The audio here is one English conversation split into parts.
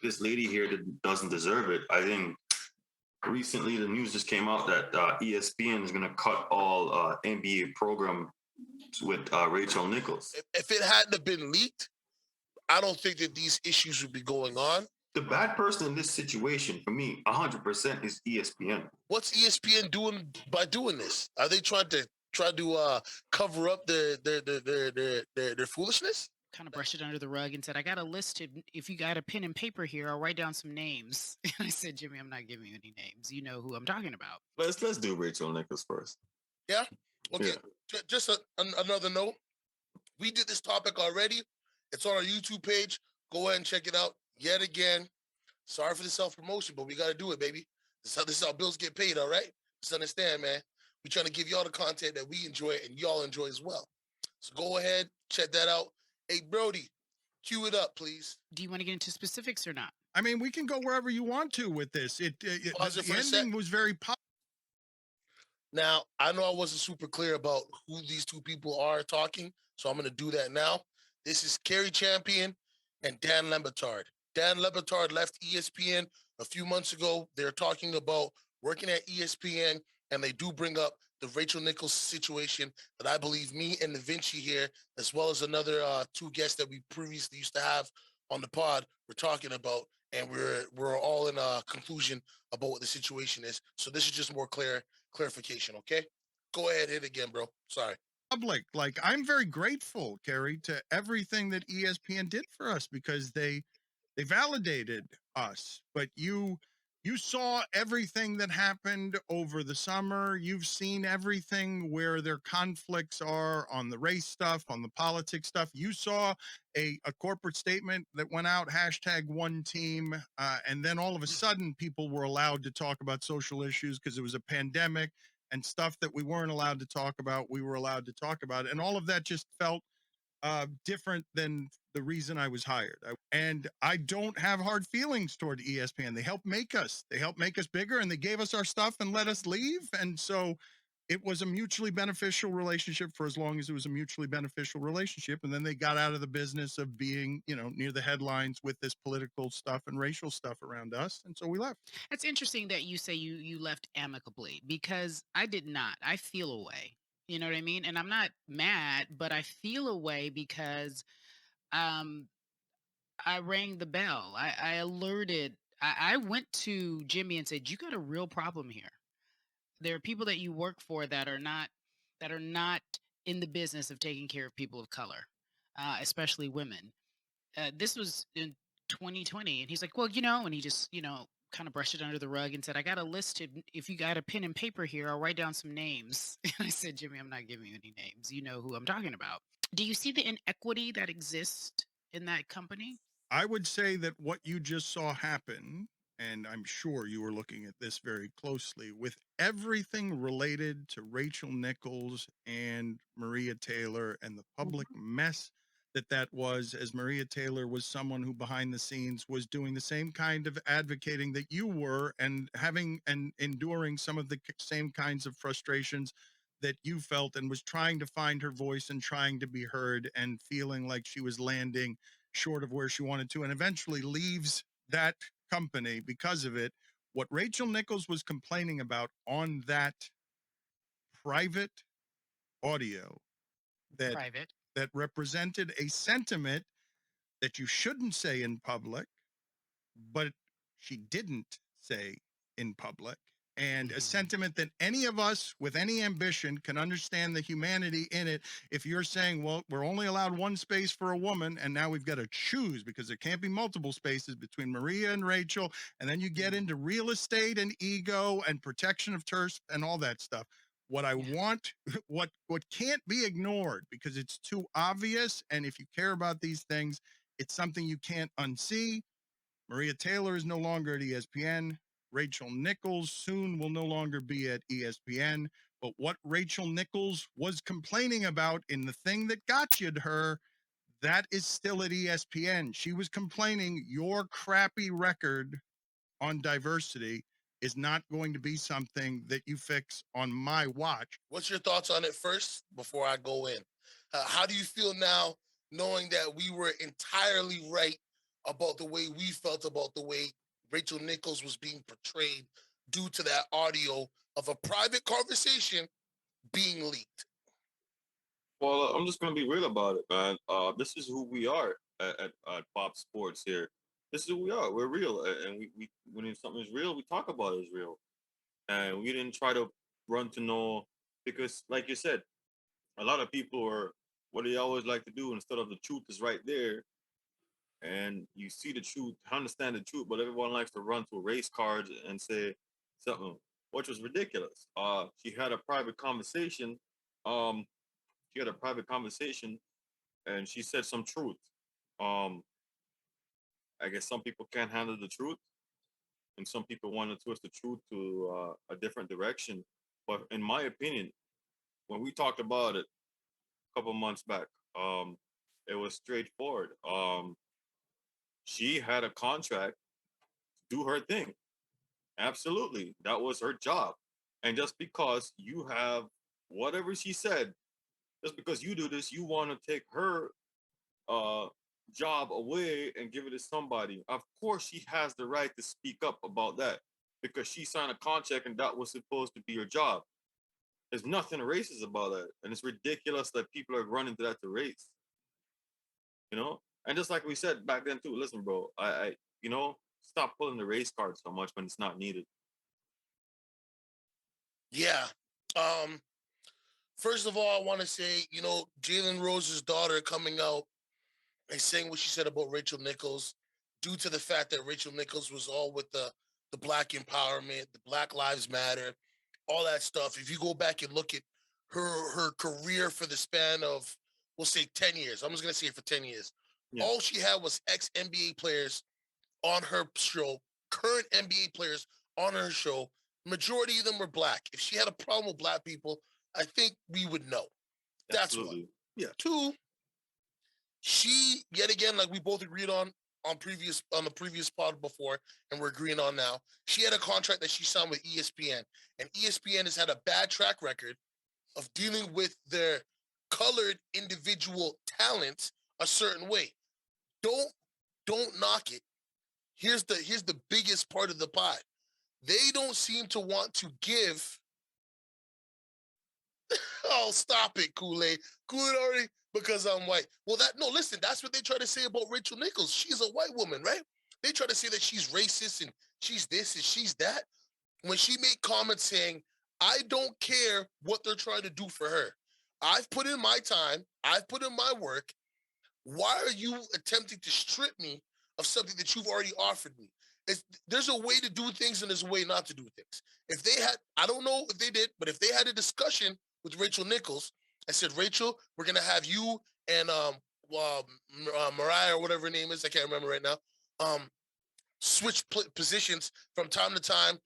this lady here that doesn't deserve it. I think recently the news just came out that ESPN is going to cut all NBA program with Rachel Nichols. If it hadn't have been leaked, I don't think that these issues would be going on. The bad person in this situation, for me, 100% is ESPN. What's ESPN doing by doing this? Are they trying to cover up their foolishness? Kind of brushed it under the rug and said, I got a list. If you got a pen and paper here, I'll write down some names. And I said, Jimmy, I'm not giving you any names. You know who I'm talking about. Let's do Rachel Nichols first. Yeah. Okay. Yeah. Just another note. We did this topic already. It's on our YouTube page. Go ahead and check it out. Yet again, sorry for the self-promotion, but we got to do it, baby. This is how bills get paid, all right? Just understand, man. We're trying to give y'all the content that we enjoy and y'all enjoy as well. So go ahead, check that out. Hey, Brody, cue it up, please. Do you want to get into specifics or not? I mean, we can go wherever you want to with this. The ending was very positive. Now, I know I wasn't super clear about who these two people are talking, so I'm going to do that now. This is Kerry Champion and Dan Le Batard. Dan Le Batard left ESPN a few months ago. They're talking about working at ESPN, and they do bring up the Rachel Nichols situation that I believe me and Da Vinci here, as well as another two guests that we previously used to have on the pod, we're talking about, and we're all in a conclusion about what the situation is. So this is just more clarification, okay? Go ahead, hit again, bro. Sorry. Public, like, I'm very grateful, Kerry, to everything that ESPN did for us, because they validated us. But you saw everything that happened over the summer. You've seen everything where their conflicts are on the race stuff, on the politics stuff. You saw a corporate statement that went out, #1team, and then all of a sudden people were allowed to talk about social issues because it was a pandemic, and stuff that we weren't allowed to talk about, we were allowed to talk about. And all of that just felt different than the reason I was hired. And I don't have hard feelings toward ESPN. They helped make us bigger, and they gave us our stuff and let us leave. And so it was a mutually beneficial relationship for as long as it was a mutually beneficial relationship. And then they got out of the business of being, near the headlines with this political stuff and racial stuff around us. And so we left. It's interesting that you say you left amicably, because I did not. I feel a way. You know what I mean? And I'm not mad, but I feel a way because I rang the bell. I alerted. I went to Jimmy and said, you got a real problem here. There are people that you work for that are not in the business of taking care of people of color, especially women. This was in 2020. And he's like, well, and he just, kind of brushed it under the rug and said, I got a list. If you got a pen and paper here, I'll write down some names. And I said, Jimmy, I'm not giving you any names. You know who I'm talking about. Do you see the inequity that exists in that company? I would say that what you just saw happen, and I'm sure you were looking at this very closely, with everything related to Rachel Nichols and Maria Taylor and the public mess that was, as Maria Taylor was someone who behind the scenes was doing the same kind of advocating that you were, and having and enduring some of the same kinds of frustrations that you felt, and was trying to find her voice and trying to be heard, and feeling like she was landing short of where she wanted to, and eventually leaves that company because of it. What Rachel Nichols was complaining about on that private audio that represented a sentiment that you shouldn't say in public, but she didn't say in public, and a sentiment that any of us with any ambition can understand the humanity in it. If you're saying, well, we're only allowed one space for a woman, and now we've got to choose because there can't be multiple spaces between Maria and Rachel, and then you get into real estate and ego and protection of turf and all that stuff. What I want, what can't be ignored because it's too obvious, and if you care about these things, it's something you can't unsee. Maria Taylor is no longer at ESPN. Rachel Nichols soon will no longer be at ESPN. But what Rachel Nichols was complaining about in the thing that got you to her, that is still at ESPN. She was complaining your crappy record on diversity is not going to be something that you fix on my watch. What's your thoughts on it first before I go in? How do you feel now knowing that we were entirely right about the way we felt about the way Rachel Nichols was being portrayed due to that audio of a private conversation being leaked. Well, I'm just gonna be real about it, man. This is who we are at Pop Sports here. This is who we are. We're real, and we when something is real, we talk about it as real, and we didn't try to run to know because, like you said, a lot of people are what they always like to do instead of the truth is right there, and you see the truth, understand the truth, but everyone likes to run to race cards and say something, which was ridiculous. She had a private conversation. Um, she had a private conversation and she said some truth. Um, I guess some people can't handle the truth, and some people want to twist the truth to a different direction. But in my opinion, when we talked about it a couple months back, it was straightforward. She had a contract to do her thing. Absolutely, that was her job. And just because you have whatever she said, just because you do this, you want to take her uh job away and give it to somebody. Of course, she has the right to speak up about that because she signed a contract and that was supposed to be her job. There's nothing racist about that, and it's ridiculous that people are running to that to race. You know, and just like we said back then too. Listen, bro, stop pulling the race card so much when it's not needed. Yeah. Um, First of all, I want to say, Jalen Rose's daughter coming out and saying what she said about Rachel Nichols, due to the fact that Rachel Nichols was all with the Black empowerment, the Black Lives Matter, all that stuff. If you go back and look at her career for the span of, we'll say 10 years, I'm just gonna say it for 10 years. Yeah, All she had was ex NBA players on her show, current NBA players on her show. Majority of them were black. If she had a problem with black people, I think we would know. That's one. absolutely. Yeah, Two, she yet again, like we both agreed on the previous pod before, and we're agreeing on now. She had a contract that she signed with ESPN, and ESPN has had a bad track record of dealing with their colored individual talents a certain way. Don't don't knock it. Here's the biggest part of the pie. They don't seem to want to give. Oh, stop it, Kool-Aid. Kool-Aid already because I'm white. Well, listen, that's what they try to say about Rachel Nichols. She's a white woman, right? They try to say that she's racist and she's this and she's that. When she made comments saying, I don't care what they're trying to do for her. I've put in my time, I've put in my work. Why are you attempting to strip me of something that you've already offered me? There's a way to do things and there's a way not to do things. If they had, I don't know if they did, but if they had a discussion with Rachel Nichols and said, Rachel, we're gonna have you and Mariah or whatever her name is, I can't remember right now, switch positions from time to time.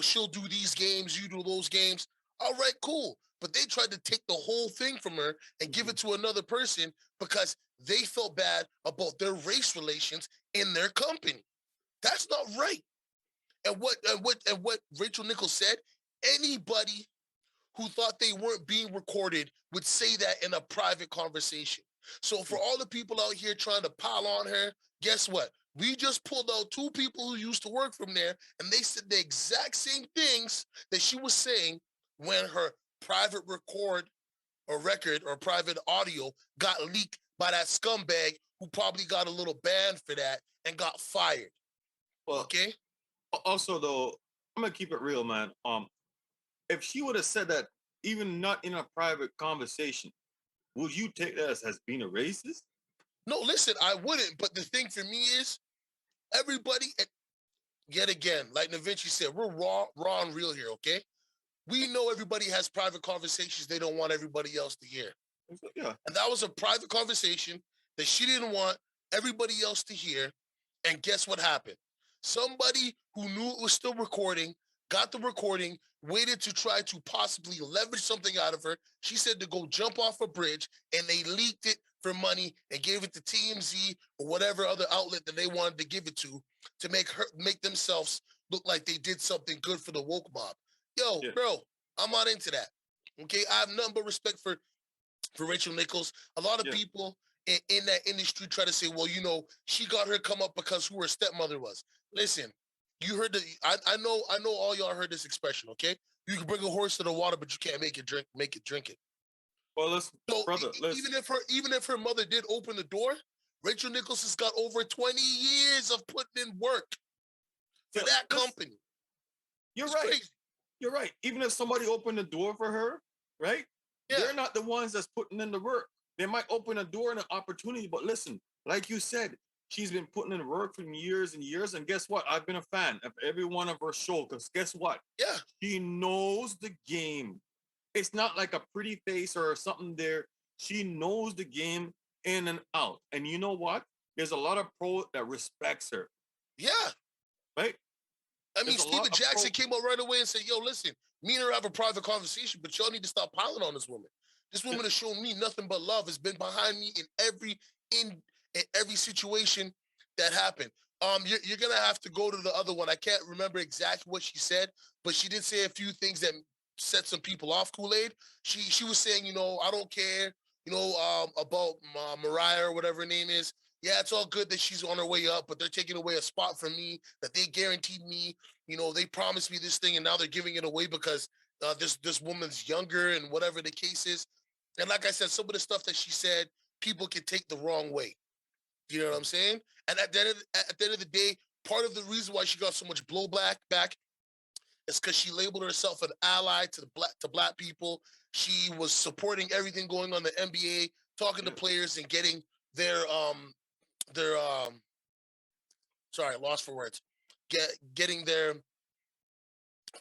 She'll do these games, you do those games. All right, cool. But they tried to take the whole thing from her and give it to another person because they felt bad about their race relations in their company. That's not right. And what Rachel Nichols said, anybody who thought they weren't being recorded would say that in a private conversation. So for all the people out here trying to pile on her, guess what? We just pulled out two people who used to work from there, and they said the exact same things that she was saying when her private record or private audio got leaked by that scumbag who probably got a little ban for that and got fired. well, Okay? also though, I'm gonna keep it real, man. If she would have said that, even not in a private conversation, would you take that as being a racist? No, listen, I wouldn't. But the thing for me is, everybody, yet again, like Navinci said, we're raw and real here, okay? We know everybody has private conversations they don't want everybody else to hear. Yeah, And that was a private conversation that she didn't want everybody else to hear. And guess what happened? Somebody who knew it was still recording got the recording, waited to try to possibly leverage something out of her. She said to go jump off a bridge, and they leaked it for money and gave it to TMZ or whatever other outlet that they wanted to give it to make themselves look like they did something good for the woke mob. Yo, yeah, bro, I'm not into that. Okay, I have nothing but respect for Rachel Nichols. A lot of yeah. people in that industry try to say, well, she got her come up because who her stepmother was. Listen, you heard I know all y'all heard this expression, okay? You can bring a horse to the water, but you can't make it drink it. Well, listen, So brother, listen. even if her mother did open the door, Rachel Nichols has got over 20 years of putting in work for that company. You're It's right. crazy. You're right. Even if somebody opened the door for her, right? Yeah. They're not the ones that's putting in the work. They might open a door and an opportunity, but listen, like you said, she's been putting in work for years and years. And guess what? I've been a fan of every one of her shows. Because guess what? Yeah. She knows the game. It's not like a pretty face or something there. She knows the game in and out. And you know what? There's a lot of pro that respects her. Yeah. Right? I mean, Steven Jackson came up right away and said, yo, listen, me and her have a private conversation, but y'all need to stop piling on this woman. This woman has shown me nothing but love, has been behind me in every situation that happened. You're gonna have to go to the other one. I can't remember exactly what she said, but she did say a few things that set some people off. Kool-Aid. She was saying, I don't care, about Mariah or whatever her name is. Yeah, it's all good that she's on her way up, but they're taking away a spot from me that they guaranteed me. They promised me this thing, and now they're giving it away because this woman's younger and whatever the case is. And like I said, some of the stuff that she said, people can take the wrong way. You know what I'm saying? And at the end of the day, part of the reason why she got so much blowback back is because she labeled herself an ally to black people. She was supporting everything going on in the NBA, talking to players and getting their sorry, lost for words. Getting their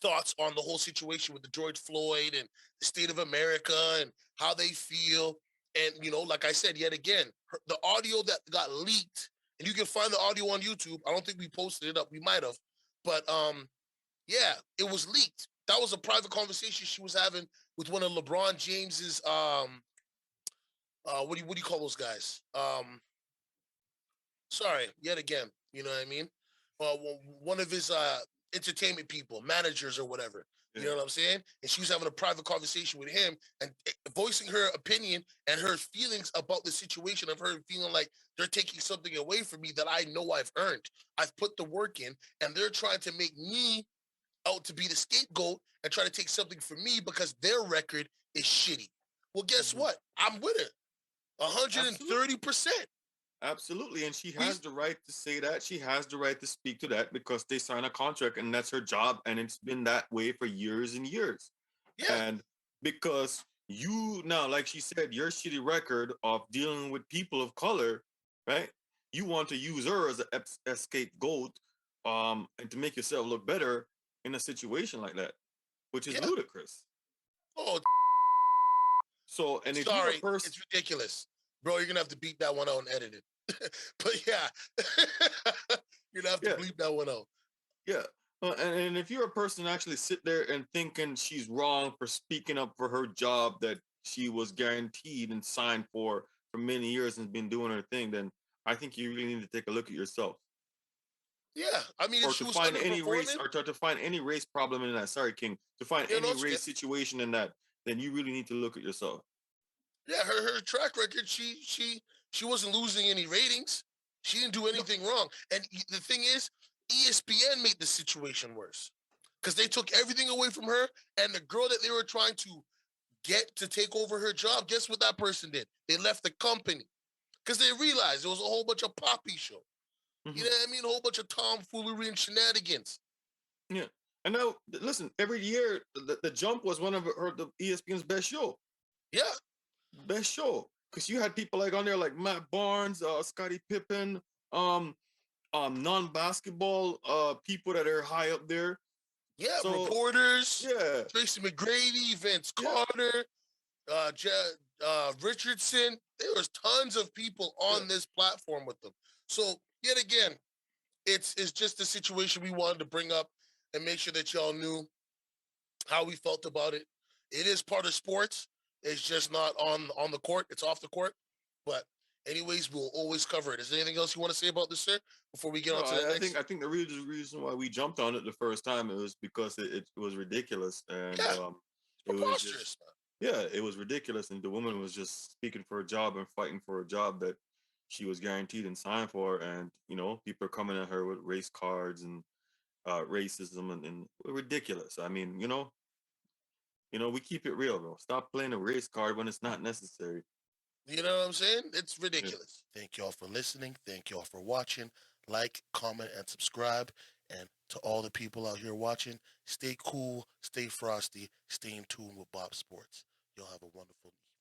thoughts on the whole situation with the George Floyd and the state of America and how they feel. And, like I said, yet again, the audio that got leaked, and you can find the audio on YouTube. I don't think we posted it up. We might have. But, yeah, it was leaked. That was a private conversation she was having with one of LeBron James's, what do you call those guys? Sorry, yet again, you know what I mean? One of his entertainment people, managers or whatever. You know what I'm saying? And she was having a private conversation with him and voicing her opinion and her feelings about the situation of her feeling like they're taking something away from me that I know I've earned. I've put the work in, and they're trying to make me out to be the scapegoat and try to take something from me because their record is shitty. Well, guess what? I'm with her 130%. Absolutely. And she has the right to say that. She has the right to speak to that because they sign a contract and that's her job. And it's been that way for years and years. Yeah. And because you now, like she said, your shitty record of dealing with people of color, right? You want to use her as a scapegoat and to make yourself look better in a situation like that, which is ludicrous. Oh, so, and if sorry, you're a person, it's ridiculous. Bro, you're going to have to beat that one out and edit it. But yeah, you're going to have to bleep that one out. Yeah. And if you're a person actually sit there and thinking she's wrong for speaking up for her job that she was guaranteed and signed for many years and been doing her thing, then I think you really need to take a look at yourself. Yeah, I mean, or if she to was find any race, underperforming, or to find any race problem in that. Sorry, King. To find any race situation in that, then you really need to look at yourself. Yeah, her track record, she wasn't losing any ratings. She didn't do anything wrong. And the thing is, ESPN made the situation worse because they took everything away from her. And the girl that they were trying to get to take over her job, guess what that person did? They left the company because they realized it was a whole bunch of poppy show. You know what I mean? A whole bunch of tomfoolery and shenanigans. Yeah. I know. Listen, every year the Jump was one of the ESPN's best show. Yeah. Best show. Because you had people like on there like Matt Barnes, Scottie Pippen, non-basketball people that are high up there. Yeah, so, reporters. Yeah. Tracy McGrady, Vince Carter, Richardson. There was tons of people on this platform with them. So yet again, it's just a situation we wanted to bring up and make sure that y'all knew how we felt about it. It is part of sports. It's just not on the court. It's off the court. But anyways, we'll always cover it. Is there anything else you want to say about this, sir, before we get on to the next? I think the reason why we jumped on it the first time it was because it was ridiculous and it was just, Yeah, it was ridiculous, and the woman was just speaking for a job and fighting for a job that she was guaranteed and signed for, and people are coming at her with race cards and racism and ridiculous. I mean, we keep it real, bro. Stop playing a race card when it's not necessary. You know what I'm saying? It's Yeah. ridiculous. Thank y'all for listening. Thank y'all for watching. Like, comment, and subscribe. And to all the people out here watching, stay cool, stay frosty, stay in tune with Bob Sports. Y'all have a wonderful evening.